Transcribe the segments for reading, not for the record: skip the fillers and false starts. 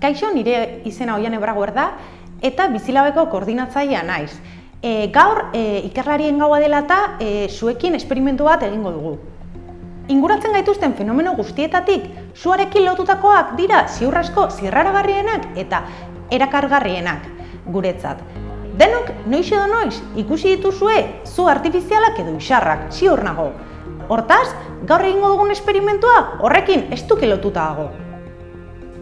Kaixo, nire izena Oiane Braguer da eta Bizilabeko koordinatzailea naiz. Gaur ikerlarien gaua dela eta zuekin esperimentu bat egingo dugu. Inguratzen gaituzten fenomeno guztietatik, suarekin lotutakoak dira ziur asko zirraragarrienak eta erakargarrienak guretzat. Denok, noiz edo noiz, ikusi dituzue zu artifizialak edo isarrak, ziur nago. Hortaz, gaur egingo dugun esperimentua horrekin ez duke lotuta dago.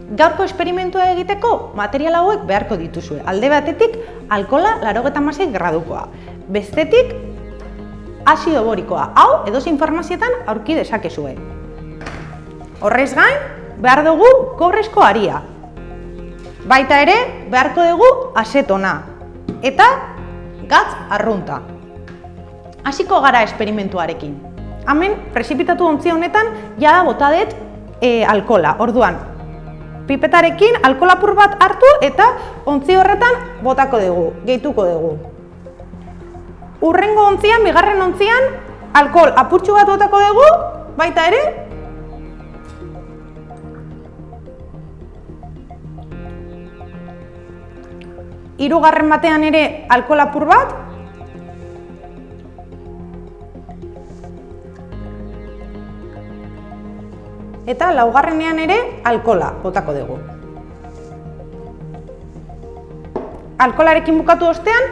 Gaurko esperimentua egiteko material hauek beharko dituzue. Alde batetik, alkohola 86 gradukoa. Bestetik, azido borikoa. Hau, edozein farmazietan aurki dezakezue. Horrez gain, behar dugu kobrezko haria. Baita ere, beharko dugu azetona. Eta gatz arrunta. Hasiko gara esperimentuarekin. Hemen, prezipitatu ontzi honetan, jada botadet alkohola. Orduan, pipetarekin alkohol apur bat hartu eta ontzi horretan botako dugu, gehituko dugu. Hurrengo ontzian, bigarren ontzian, alkohol apurtxu bat botako dugu, baita ere. Hirugarren batean ere alkohol apur bat. Eta laugarrenean ere alkohola botako dugu. Alkoholarekin bukatu ostean,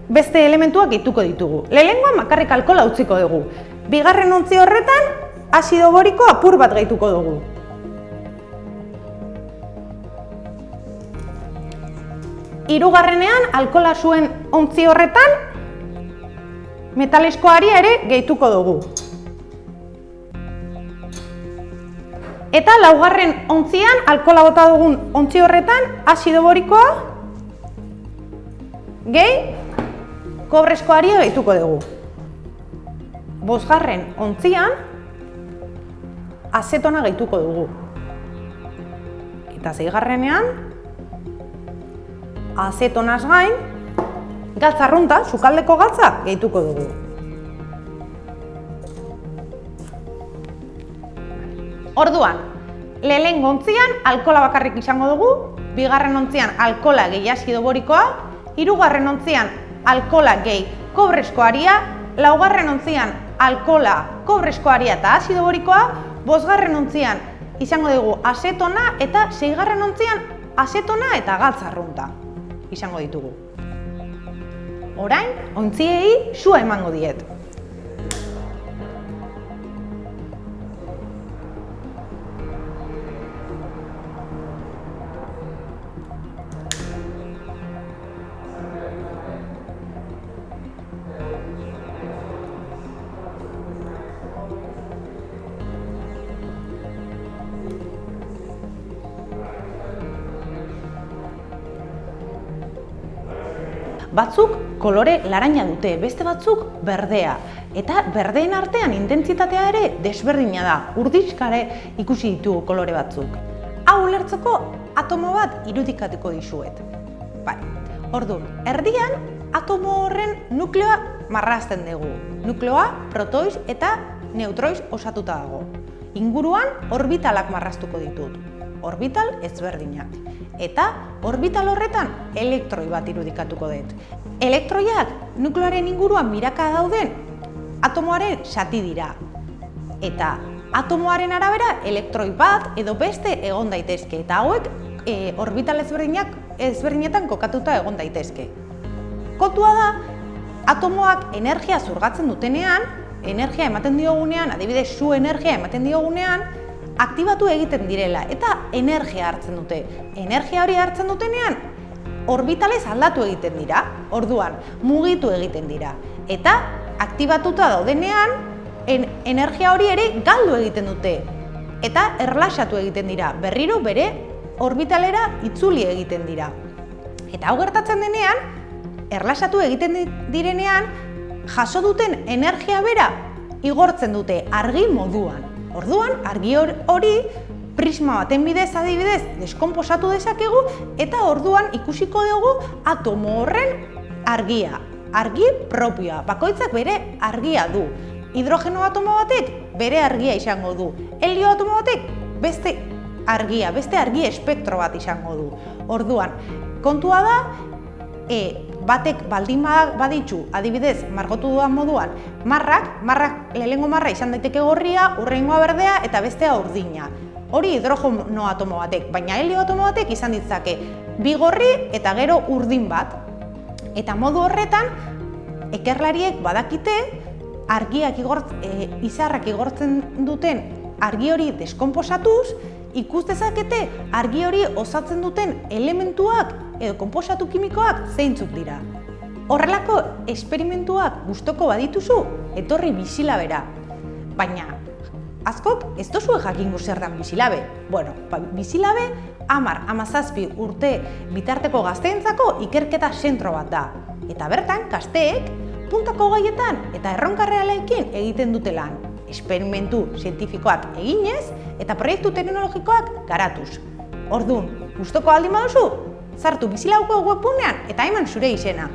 beste elementuak gehituko ditugu. Lehenengoan bakarrik alkohola utziko dugu. Bigarren ontzi horretan, azido boriko apur bat gehituko dugu. Hirugarrenean, alkohola zuen ontzi horretan, metalesko haria ere gehituko dugu. Eta laugarren ontzian, alkohola bota dugun ontzi horretan, azido borikoa, gehi, kobrezko haria gehituko dugu. Bosgarren ontzian, azetona gehituko dugu. Eta seigarrenean, azetonaz gain, gatz arrunta, sukaldeko gatza gehituko dugu. Orduan, lehenengo ontzian alkohola bakarrik izango dugu, bigarren ontzian alkohola gehi azido borikoa, hirugarren ontzian alkohola gehi kobrezko haria, laugarren ontzian alkohola, kobrezko haria eta azido borikoa, bosgarren ontzian izango dugu azetona eta seigarren ontzian azetona eta gatz arrunta izango ditugu. Orain, ontziei sua emango diet. Batzuk kolore laranja dute, beste batzuk berdea. Eta berdeen artean intentsitatea ere desberdina da. Urdixkare ikusi ditugu kolore batzuk. Hau ulertzeko atomo bat irudikatuko dizuet. Orduan, erdian atomo horren nukleoa marrazten dugu. Nukleoa protoiz eta neutroiz osatuta dago. Inguruan orbitalak marraztuko ditut. Orbital ezberdinak. Eta orbital horretan elektroi bat irudikatuko dut. Elektroiak nukleoaren inguruan miraka dauden atomoaren zati dira. Eta atomoaren arabera elektroi bat edo beste egon daitezke. Eta hauek orbital ezberdinetan kokatuta egon daitezke. Kontua da, atomoak energia zurgatzen dutenean, energia ematen diogunean, adibidez su energia ematen diogunean, aktibatu egiten direla eta energia hartzen dute. Energia hori hartzen dutenean, orbitalez aldatu egiten dira, orduan mugitu egiten dira. Eta aktibatuta daudenean, energia hori ere galdu egiten dute. Eta erlaxatu egiten dira, berriro bere orbitalera itzuli egiten dira. Eta hau gertatzen denean, erlaxatu egiten direnean, jaso duten energia bera igortzen dute argi moduan. Orduan, argi hori prisma baten bidez adibidez deskonposatu dezakegu eta orduan ikusiko dugu atomo horren argia, argi propioa. Bakoitzak bere argia du. Hidrogeno atomo batek bere argia izango du. Helio atomo batek beste argia, beste argi espektro bat izango du. Orduan, kontua da, batek baldin baditzu, adibidez, margotu dudan moduan, marrak lehenengo marra izan daiteke gorria, hurrengoa berdea eta bestea urdina. Hori hidrogeno atomo batek, baina helio atomo batek izan ditzake bi gorri eta gero urdin bat. Eta modu horretan, ikerlariek badakite argiak izarrak igortzen duten argi hori deskonposatuz, ikus dezakete argi hori osatzen duten elementuak edo konposatu kimikoak zeintzuk dira. Horrelako esperimentuak gustoko badituzu, etorri bizilabera. Baina, askok ez duzue jakingo zer dan bizilabe. Bueno, bizilabe 10-17 urte bitarteko gazteentzako ikerketa zentro bat da. Eta bertan, gazteek puntako gaietan eta erronka realekin egiten dute lan. Esperimentu zientifikoak eginez eta proiektu teknologikoak garatuz. Orduan, gustoko baldin baduzu, sartu Bizilauko webgunean eta eman zure izena.